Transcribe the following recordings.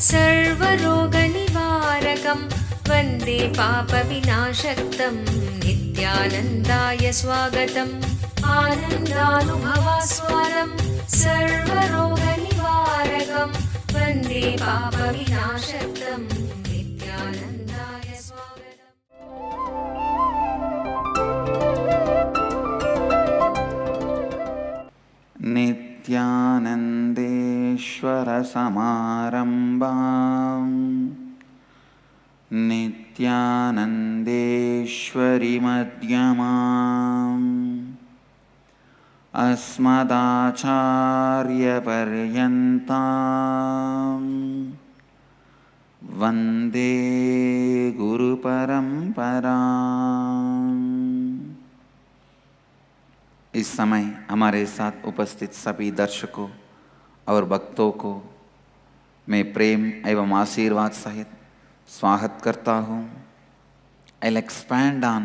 सर्वरोगनिवारकं वन्दे पापविनाशक्तं नित्यानन्दाय स्वागतम् आनन्दानुभवास्वादं सर्वरोगनिवारकं वन्दे पापविनाशक्तं नित्यानन्दाय स्वागतम्। नित्यानन्देश्वरसमारम्भां नित्यानन्देश्वरीमध्यमाम् अस्मदाचार्यपर्यन्तां वन्दे गुरुपरम्पराम्। इस समय हमारे साथ उपस्थित सभी दर्शकों और भक्तों को मैं प्रेम एवं आशीर्वाद सहित स्वागत करता हूँ। I'll expand on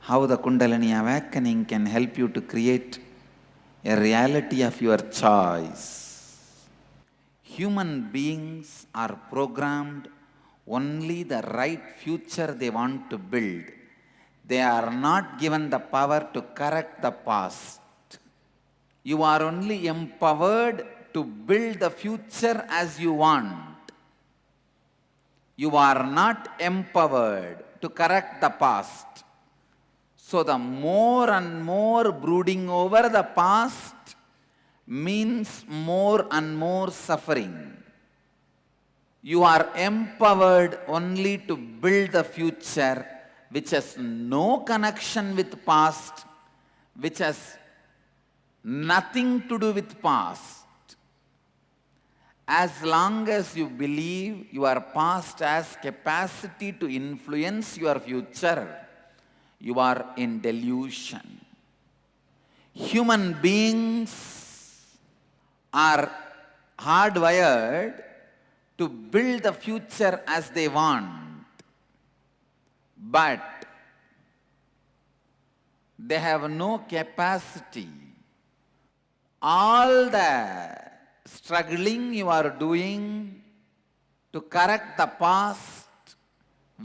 how the Kundalini awakening can help you to create a reality of your choice. Human beings are programmed only the right future they want to build. They are not given the power to correct the past. You are only empowered to build the future as you want. You are not empowered to correct the past. So the more and more brooding over the past means more and more suffering. You are empowered only to build the future which has no connection with past, which has nothing to do with past. As long as you believe your past has capacity to influence your future, you are in delusion. Human beings are hardwired to build the future as they want. But they have no capacity. All the struggling you are doing to correct the past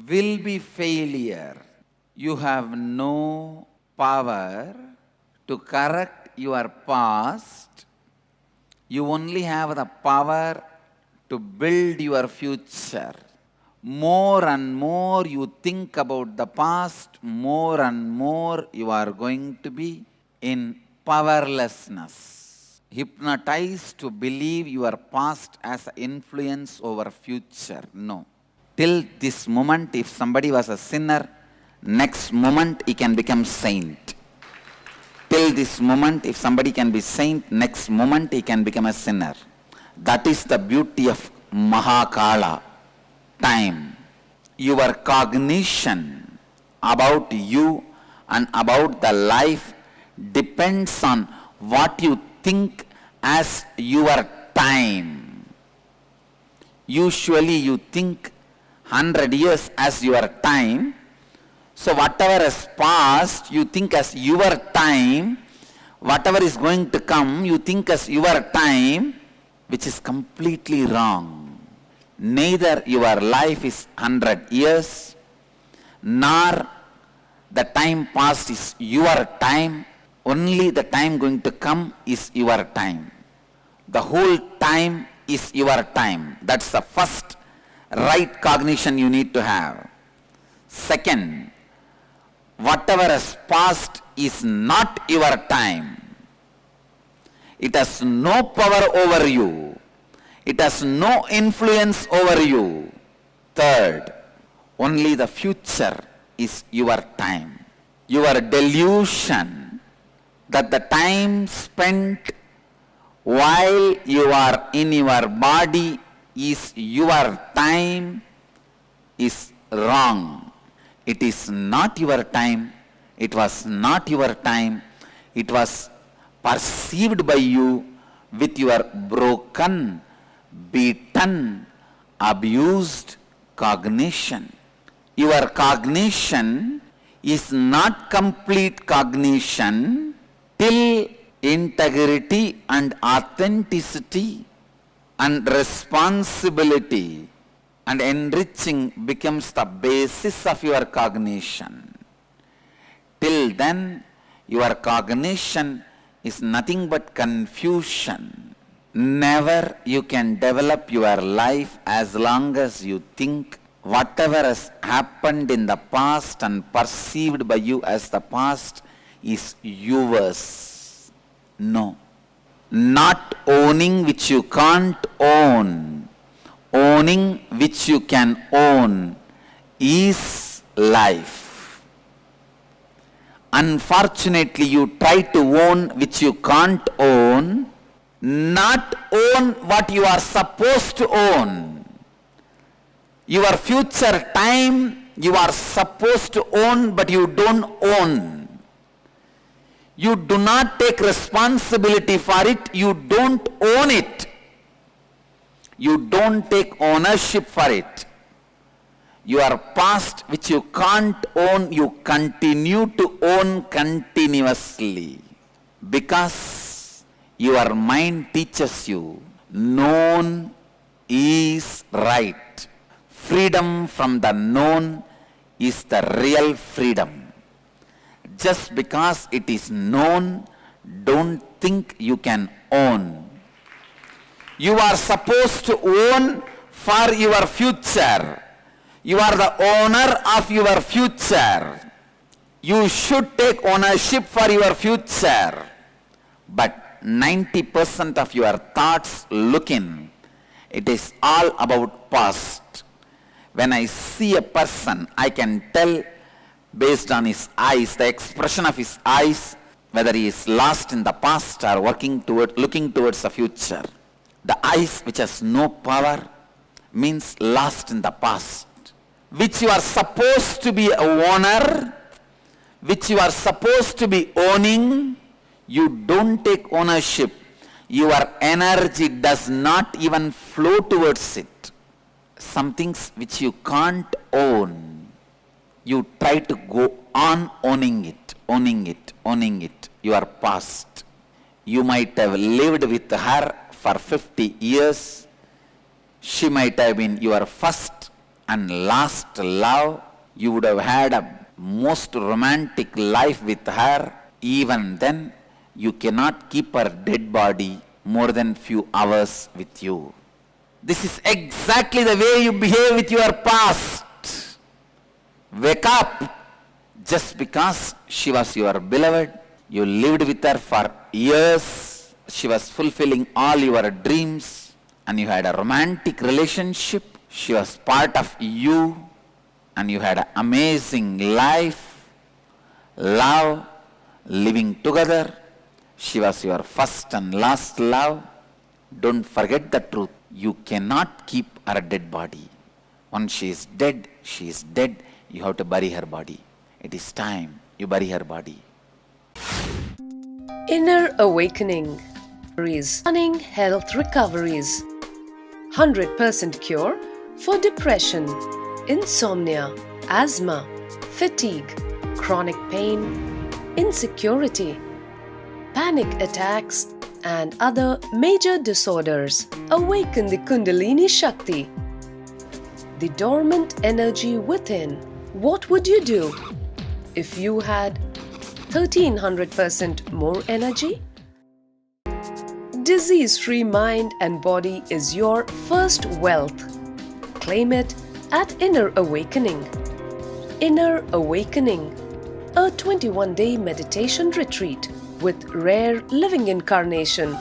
will be failure. You have no power to correct your past. You only have the power to build your future. More and more you think about the past, more and more you are going to be in powerlessness, hypnotized to believe your past has influence over future. No. Till this moment, if somebody was a sinner, next moment he can become saint. Till this moment, if somebody can be saint, next moment he can become a sinner. That is the beauty of Mahakala. Time. Your cognition about you and about the life depends on what you think as your time. Usually you think 100 years as your time. So whatever has passed you think as your time. Whatever is going to come you think as your time, which is completely wrong. Neither your life is 100 years, nor the time past is your time. Only the time going to come is your time. The whole time is your time. That's the first right cognition you need to have. Second, whatever has passed is not your time. It has no power over you. It has no influence over you. Third, only the future is your time. Your delusion that the time spent while you are in your body is your time is wrong. It is not your time. It was not your time. It was perceived by you with your broken, beaten, abused cognition. Your cognition is not complete cognition till integrity and authenticity and responsibility and enriching becomes the basis of your cognition. Till then, your cognition is nothing but confusion. Never you can develop your life as long as you think whatever has happened in the past and perceived by you as the past is yours. No. Not owning which you can't own, owning which you can own is life. Unfortunately, you try to own which you can't own, not own what you are supposed to own. Your future time you are supposed to own, but you don't own. You do not take responsibility for it, you don't own it. You don't take ownership for it. Your past which you can't own, you continue to own continuously. Because your mind teaches you, known is right. Freedom from the known is the real freedom. Just because it is known, don't think you can own. You are supposed to own for your future. You are the owner of your future. You should take ownership for your future. But 90% of your thoughts look in. It is all about past. When I see a person, I can tell based on his eyes, the expression of his eyes, whether he is lost in the past or looking towards the future. The eyes which has no power means lost in the past, which you are supposed to be a owner, which you are supposed to be owning. You don't take ownership. Your energy does not even flow towards it. Some things which you can't own, you try to go on owning it, your past. You might have lived with her for 50 years. She might have been your first and last love. You would have had a most romantic life with her. Even then, you cannot keep her dead body more than few hours with you. This is exactly the way you behave with your past. Wake up. Just because she was your beloved, you lived with her for years, she was fulfilling all your dreams, and you had a romantic relationship, she was part of you, and you had an amazing life, love, living together. She was your first and last love. Don't forget the truth. You cannot keep her dead body. Once she is dead, she is dead. You have to bury her body. It is time you bury her body. Inner awakening. Stunning health recoveries. 100% cure for depression, insomnia, asthma, fatigue, chronic pain, insecurity, panic attacks, and other major disorders. Awaken the Kundalini Shakti, the dormant energy within. What would you do if you had 1300% more energy? Disease-free mind and body is your first wealth. Claim it at Inner Awakening. Inner Awakening, a 21-day meditation retreat with rare living incarnation,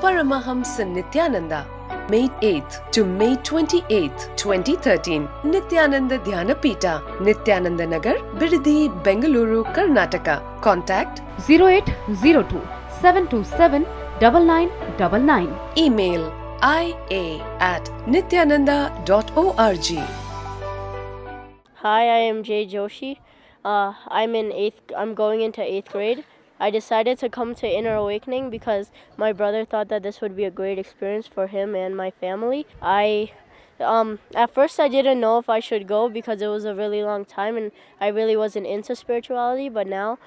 Paramahamsa Nithyananda, May 8th to May 28th, 2013, Nithyananda Dhyanapita, Nithyananda Nagar, Bidadi, Bengaluru, Karnataka. Contact 0802 727 9999. Email ia@nithyananda.org. Hi, I am Jay Joshi. I'm going into 8th grade. I decided to come to Inner Awakening because my brother thought that this would be a great experience for him and my family. I At first I didn't know if I should go because it was a really long time and I really wasn't into spirituality, but now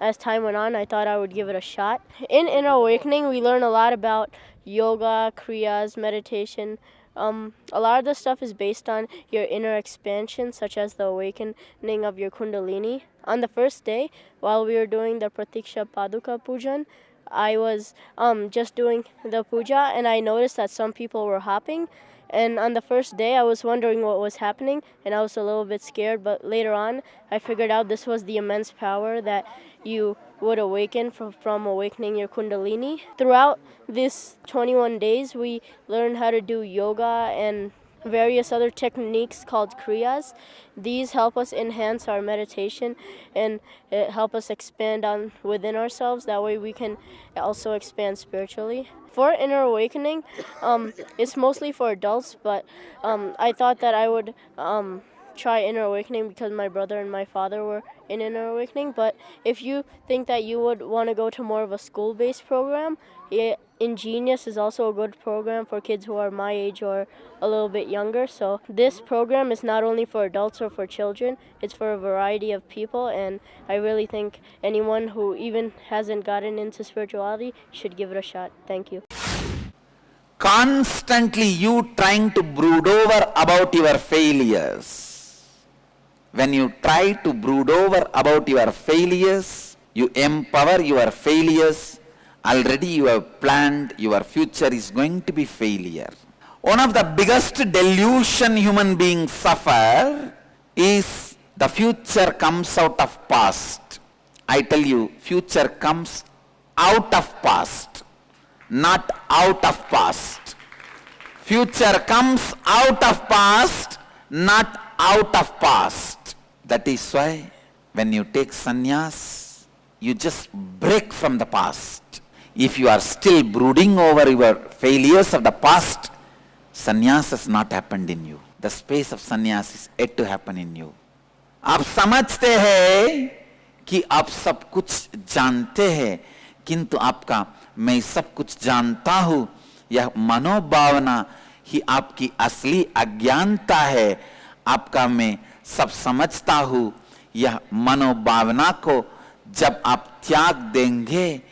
as time went on, I thought I would give it a shot. In Inner Awakening, we learn a lot about yoga, kriyas, meditation. A lot of the stuff is based on your inner expansion, such as the awakening of your kundalini. On the first day, while we were doing the Pratiksha Paduka Pujan, I was just doing the puja and I noticed that some people were hopping. And on the first day, I was wondering what was happening, and I was a little bit scared. But later on, I figured out this was the immense power that you would awaken from awakening your kundalini. Throughout these 21 days, we learned how to do yoga and various other techniques called kriyas. These help us enhance our meditation and help us expand on within ourselves. That way we can also expand spiritually. For Inner Awakening, it's mostly for adults, but I thought that I would try Inner Awakening because my brother and my father were in Inner Awakening. But if you think that you would want to go to more of a school-based program, Ingenious is also a good program for kids who are my age or a little bit younger. So this program is not only for adults or for children, it's for a variety of people, and I really think anyone who even hasn't gotten into spirituality should give it a shot. Thank you. Constantly you trying to brood over about your failures. When you try to brood over about your failures, you empower your failures. Already you have planned your future is going to be failure. One of the biggest delusion human beings suffer is the future comes out of past. I tell you, future comes out of past, not out of past. Future comes out of past, not out of past. That is why when you take sannyas, you just break from the past. If you are still brooding over your failures of the past, sannyas has not happened in you. The space of sannyas is yet to happen in you. आप समझते हैं कि आप सब कुछ जानते हैं, किंतु आपका मैं सब कुछ जानता हूँ यह मनोभावना ही आपकी असली अज्ञानता है. आपका मैं सब समझता हूँ यह मनोभावना को जब आप त्याग देंगे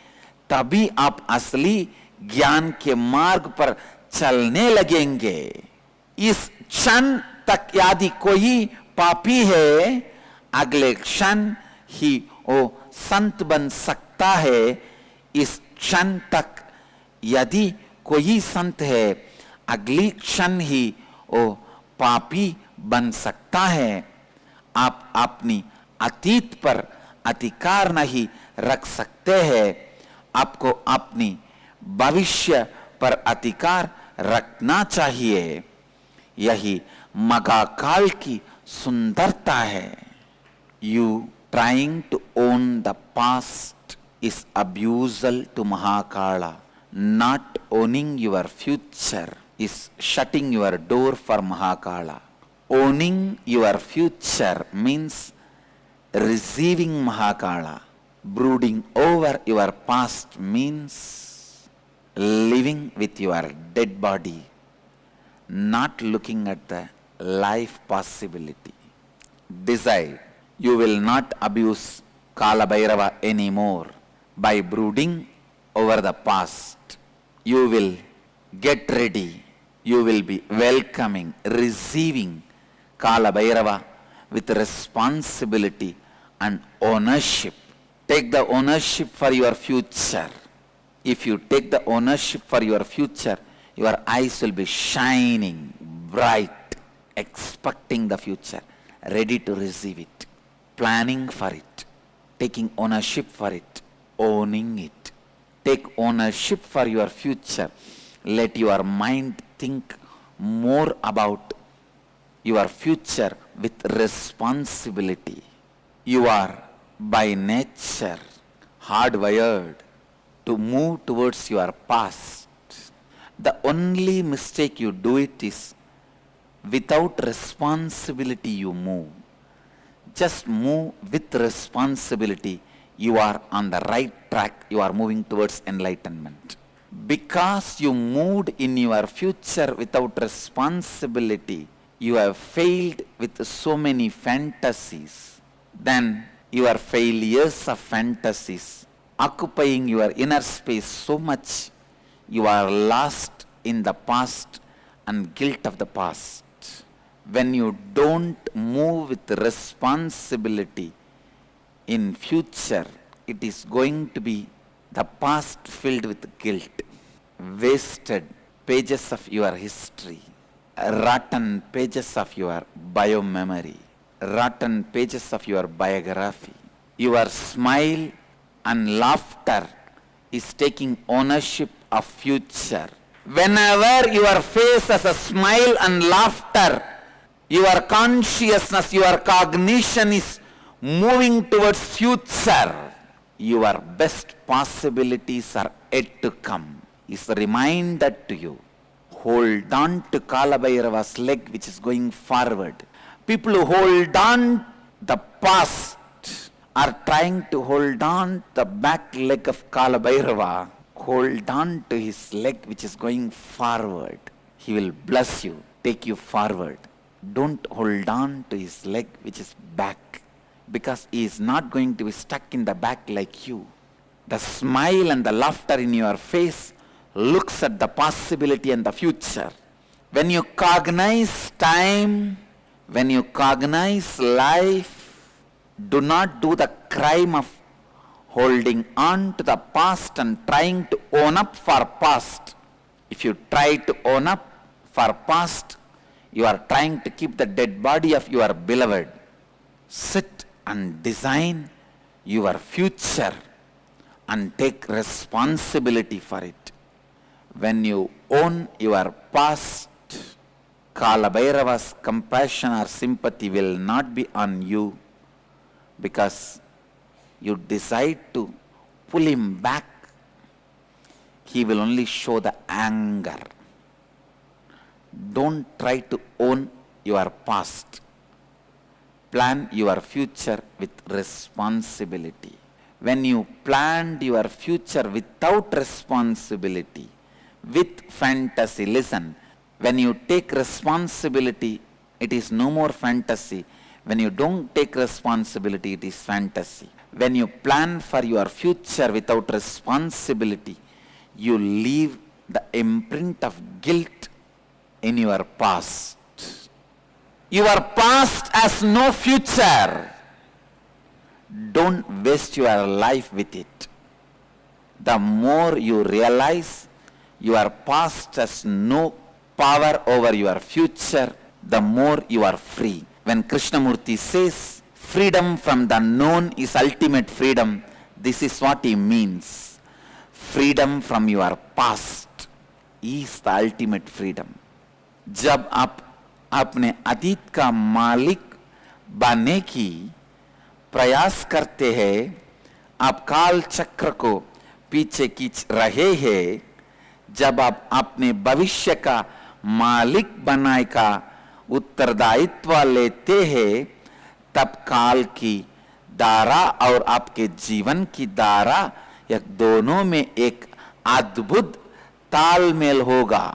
तभी आप असली ज्ञान के मार्ग पर चलने लगेंगे. इस क्षण तक यदि कोई पापी है, अगले क्षण ही वो संत बन सकता है. इस क्षण तक यदि कोई संत है, अगली क्षण ही वो पापी बन सकता है. आप अपनी अतीत पर अधिकार नहीं रख सकते हैं. आपको अपनी भविष्य पर अधिकार रखना चाहिए. यही मगाकाल की सुंदरता है. You trying to own the past is abusal to Mahakala. Not owning your future is shutting your door for Mahakala. Owning your future means receiving Mahakala. Brooding over your past means living with your dead body, not looking at the life possibility. Decide you will not abuse Kala Bhairava anymore by brooding over the past. You will get ready. You will be welcoming, receiving Kala Bhairava with responsibility and ownership. Take the ownership for your future. If you take the ownership for your future, your eyes will be shining bright, expecting the future, ready to receive it, planning for it, taking ownership for it, owning it. Take ownership for your future. Let your mind think more about your future with responsibility. You are by nature hardwired to move towards your past. The only mistake you do it is without responsibility you move. Just move with responsibility. You are on the right track. You are moving towards enlightenment. Because you moved in your future without responsibility, you have failed with so many fantasies. Then your failures of fantasies occupying your inner space so much, you are lost in the past and guilt of the past. When you don't move with responsibility in future, it is going to be the past filled with guilt, wasted pages of your history, rotten pages of your bio-memory, rotten pages of your biography. Your smile and laughter is taking ownership of future. Whenever your face has a smile and laughter, your consciousness, your cognition is moving towards future. Your best possibilities are yet to come. Is a reminder to you. Hold on to Kalabhairava's leg which is going forward. People who hold on the past are trying to hold on the back leg of Kalabhairava. Hold on to his leg which is going forward. He will bless you, take you forward. Don't hold on to his leg which is back, because he is not going to be stuck in the back like you. The smile and the laughter in your face looks at the possibility and the future. When you cognize time, when you cognize life, do not do the crime of holding on to the past and trying to own up for past. If you try to own up for past, you are trying to keep the dead body of your beloved. Sit and design your future and take responsibility for it. When you own your past, Kalabhairava's compassion or sympathy will not be on you, because you decide to pull him back. He will only show the anger. Don't try to own your past. Plan your future with responsibility. When you planned your future without responsibility, with fantasy, listen, when you take responsibility, it is no more fantasy. When you don't take responsibility, it is fantasy. When you plan for your future without responsibility, you leave the imprint of guilt in your past. Your past has no future. Don't waste your life with it. The more you realize your past has no power over your future, the more you are free. When Krishnamurti says, freedom from the known is ultimate freedom, this is what he means. Freedom from your past is the ultimate freedom. जब आप अपने अतीत का मालिक बनने की प्रयास करते हैं, आप काल चक्र को पीछे खींच रहे हैं, जब आप अपने भविष्य का मालिक बनाने का उत्तरदायित्व लेते हैं, तब काल की धारा और आपके जीवन की धारा, यह दोनों में एक अद्भुत तालमेल होगा.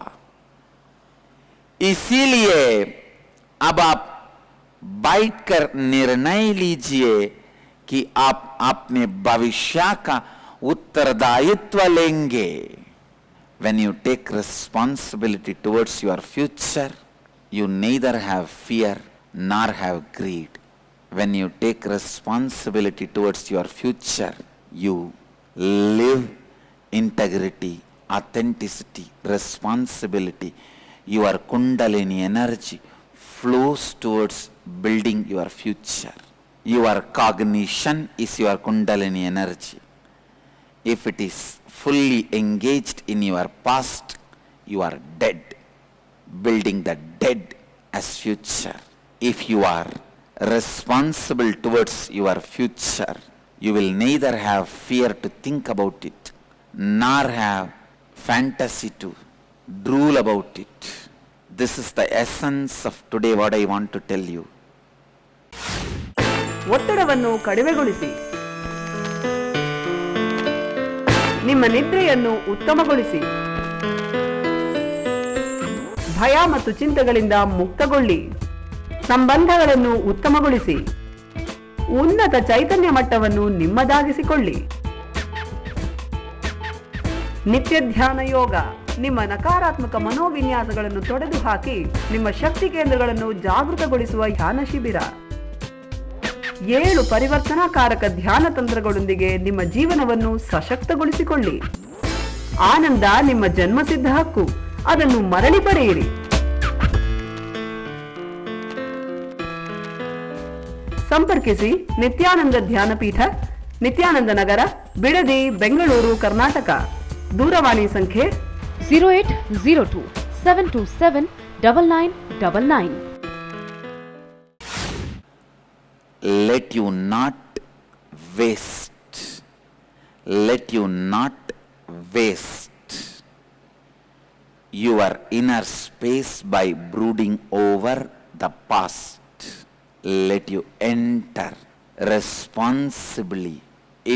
इसीलिए अब आप बैठकर निर्णय लीजिए कि आप अपने भविष्य का उत्तरदायित्व लेंगे. When you take responsibility towards your future, you neither have fear nor have greed. When you take responsibility towards your future, you live integrity, authenticity, responsibility. Your Kundalini energy flows towards building your future. Your cognition is your Kundalini energy. If it is fully engaged in your past, you are dead, building the dead as future. If you are responsible towards your future, you will neither have fear to think about it, nor have fantasy to drool about it. This is the essence of today what I want to tell you. ಒತ್ತಡವನ್ನು ಕಡಿಮೆಗೊಳಿಸಿ. ನಿಮ್ಮ ನಿದ್ರೆಯನ್ನು ಉತ್ತಮಗೊಳಿಸಿ. ಭಯ ಮತ್ತು ಚಿಂತೆಗಳಿಂದ ಮುಕ್ತಗೊಳ್ಳಿ. ಸಂಬಂಧಗಳನ್ನು ಉತ್ತಮಗೊಳಿಸಿ. ಉನ್ನತ ಚೈತನ್ಯ ಮಟ್ಟವನ್ನು ನಿಮ್ಮದಾಗಿಸಿಕೊಳ್ಳಿ. ನಿತ್ಯ ಧ್ಯಾನ ಯೋಗ ನಿಮ್ಮ ನಕಾರಾತ್ಮಕ ಮನೋವಿನ್ಯಾಸಗಳನ್ನು ತೊಡೆದುಹಾಕಿ ನಿಮ್ಮ ಶಕ್ತಿ ಕೇಂದ್ರಗಳನ್ನು ಜಾಗೃತಗೊಳಿಸುವ ಧ್ಯಾನ ಶಿಬಿರ. 7 ಪರಿವರ್ತನಾಕಾರಕ ಧ್ಯಾನ ತಂತ್ರಗಳೊಂದಿಗೆ ನಿಮ್ಮ ಜೀವನವನ್ನು ಸಶಕ್ತಗೊಳಿಸಿಕೊಳ್ಳಿ. ಆನಂದ ನಿಮ್ಮ ಜನ್ಮಸಿದ್ಧ ಹಕ್ಕು, ಅದನ್ನು ಮರಳಿ ಪಡೆಯಿರಿ. ಸಂಪರ್ಕಿಸಿ ನಿತ್ಯಾನಂದ ಧ್ಯಾನಪೀಠ, ನಿತ್ಯಾನಂದ ನಗರ, ಬಿಡದಿ, ಬೆಂಗಳೂರು, ಕರ್ನಾಟಕ. ದೂರವಾಣಿ ಸಂಖ್ಯೆ 0802 727 9999. Let you not waste your inner space by brooding over the past. Let you enter responsibly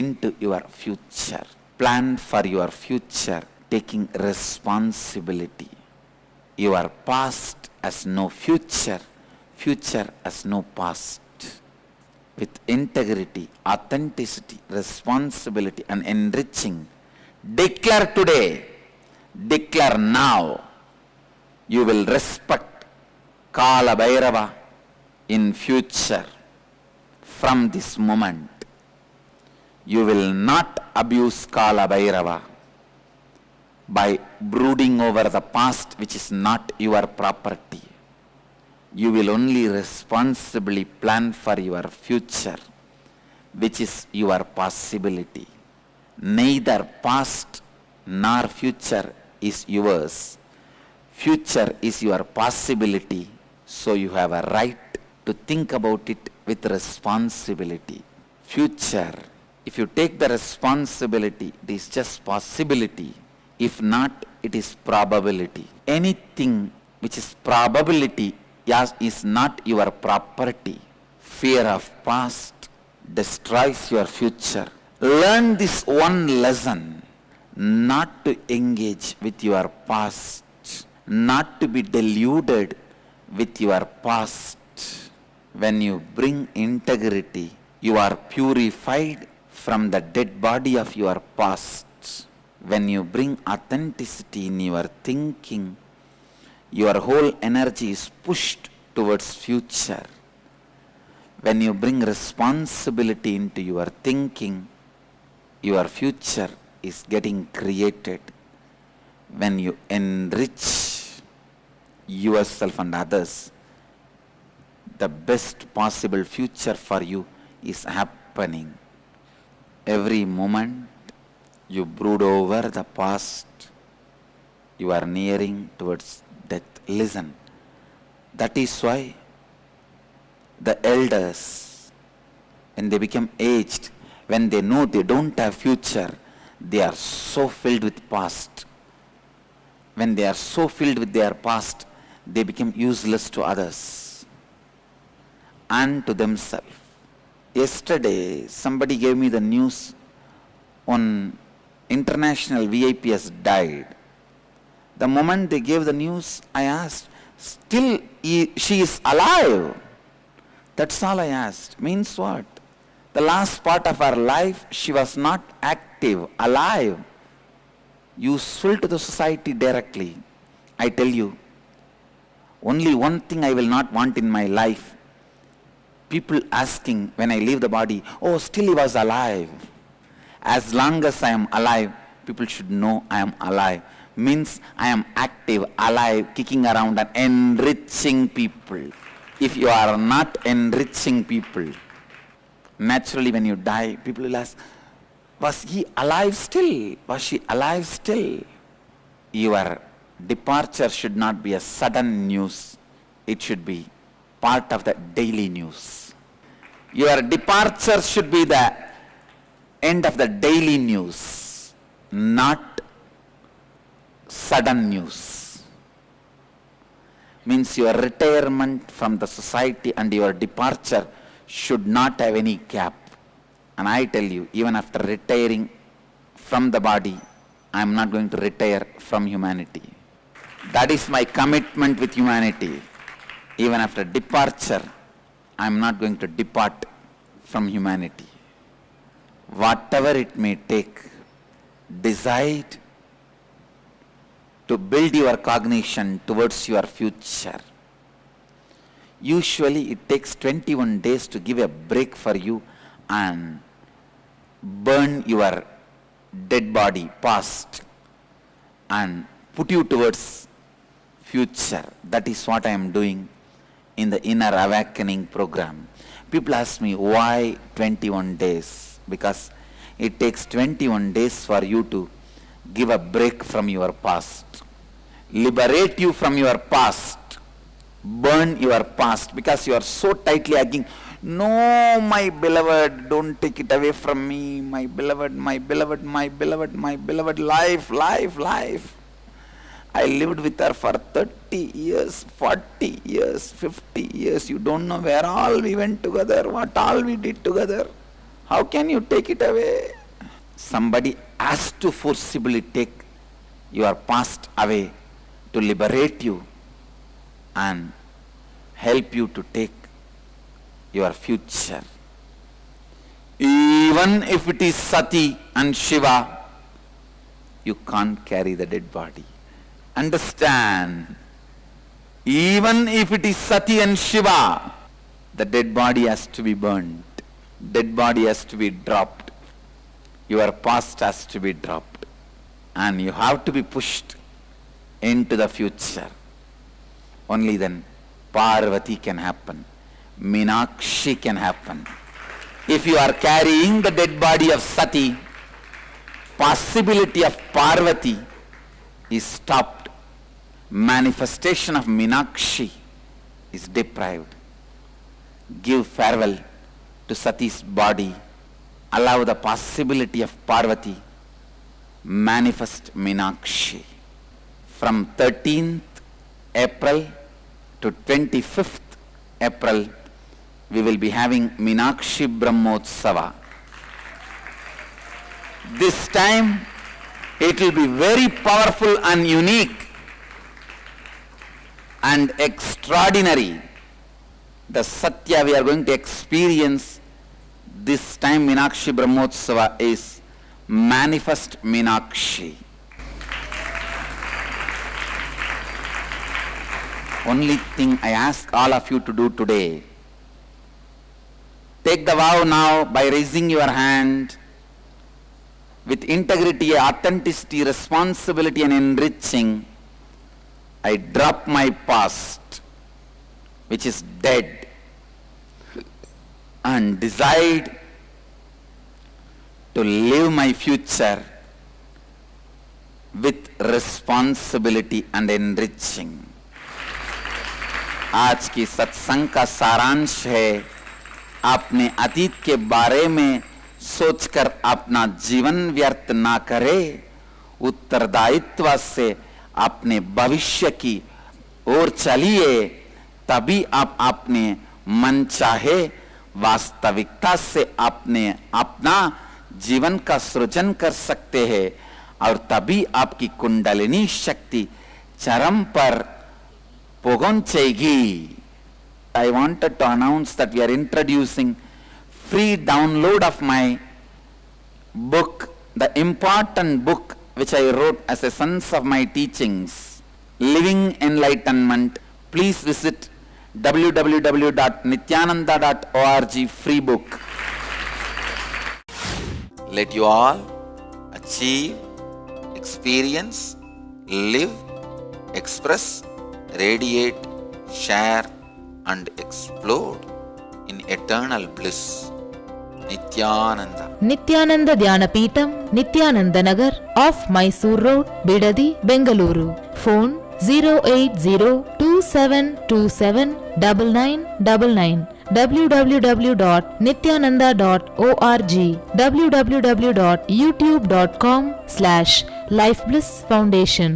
into your future. Plan for your future, taking responsibility. Your past has no future, future has no past. With integrity, authenticity, responsibility and enriching, declare today, declare now, you will respect Kala Bhairava in future. From this moment, you will not abuse Kala Bhairava by brooding over the past which is not your property. You will only responsibly plan for your future, which is your possibility. Neither past nor future is yours. Future is your possibility, so you have a right to think about it with responsibility. Future, if you take the responsibility, it is just possibility. If not, it is probability. Anything which is probability is not your property. Fear of past destroys your future. Learn this one lesson, not to engage with your past, not to be deluded with your past. When you bring integrity, you are purified from the dead body of your past. When you bring authenticity in your thinking, your whole energy is pushed towards future. When you bring responsibility into your thinking, your future is getting created. When you enrich yourself and others, the best possible future for you is happening. Every moment you brood over the past, you are nearing towards death. Listen, that is why the elders, when they become aged, when they know they don't have future, they are so filled with past. When they are so filled with their past, they become useless to others and to themselves. Yesterday, somebody gave me the news on international VIP has died. The moment they gave the news, I asked, still she is alive? That's all I asked. Means what? The last part of her life, she was not active, alive, useful to the society directly. I tell you, only one thing I will not want in my life. People asking when I leave the body, oh, still he was alive. As long as I am alive, people should know I am alive. Means I am active, alive, kicking around and enriching people. If you are not enriching people, naturally when you die, people will ask, was he alive still? Was she alive still? Your departure should not be a sudden news. It should be part of the daily news. Your departure should be the end of the daily news, not sudden news. Means your retirement from the society and your departure should not have any gap. And I tell you, even after retiring from the body, I am not going to retire from humanity. That is my commitment with humanity. Even after departure, I am not going to depart from humanity. Whatever it may take, decide to build your cognition towards your future. Usually it takes 21 days to give a break for you and burn your dead body, past, and put you towards future. That is what I am doing in the Inner Awakening program. People ask me, why 21 days? Because it takes 21 days for you to give a break from your past. Liberate you from your past. Burn your past, because you are so tightly hugging. No, my beloved, don't take it away from me. My beloved, my beloved, my beloved, my beloved, life, life, life. I lived with her for 30 years, 40 years, 50 years. You don't know where all we went together, what all we did together. How can you take it away? Somebody has to forcibly take your past away to liberate you and help you to take your future. Even if it is Sati and Shiva, you can't carry the dead body. Understand? Even if it is Sati and Shiva, the dead body has to be burned. Dead body has to be dropped. Your past has to be dropped. And you have to be pushed into the future. Only then Parvati can happen. Meenakshi can happen. If you are carrying the dead body of Sati, possibility of Parvati is stopped. Manifestation of Meenakshi is deprived. Give farewell to Sati's body. Allow the possibility of Parvati. Manifest Meenakshi. From 13th April to 25th April, we will be having Meenakshi Brahmotsava. This time, it will be very powerful and unique and extraordinary. The Satya we are going to experience this time, Meenakshi Brahmotsava, is Manifest Meenakshi. Only thing I ask all of you to do today, take the vow now by raising your hand with integrity, authenticity, responsibility and enriching. I drop my past, which is dead, and decide to live my future with responsibility and enriching. आज की सत्संग का सारांश है, अपने अतीत के बारे में सोचकर अपना जीवन व्यर्थ ना करे, उत्तरदायित्व से अपने भविष्य की ओर चलिए, तभी आप अपने मन चाहे वास्तविकता से अपना जीवन का सृजन कर सकते हैं, और तभी आपकी कुंडलिनी शक्ति चरम पर पहुंचेगी. I wanted to announce that we are introducing free download of my book, the important book which I wrote as a sense of my teachings, Living Enlightenment. Please visit www.nithyananda.org, free book. Let you all achieve, experience, live, express, radiate, share and explode in eternal bliss. Nithyananda. Nithyananda Dhyanapitham, Nithyananda Nagar, off Mysore Road, Bidadi, Bengaluru. Phone 08027279999. www.nithyananda.org. www.youtube.com/Life Bliss Foundation.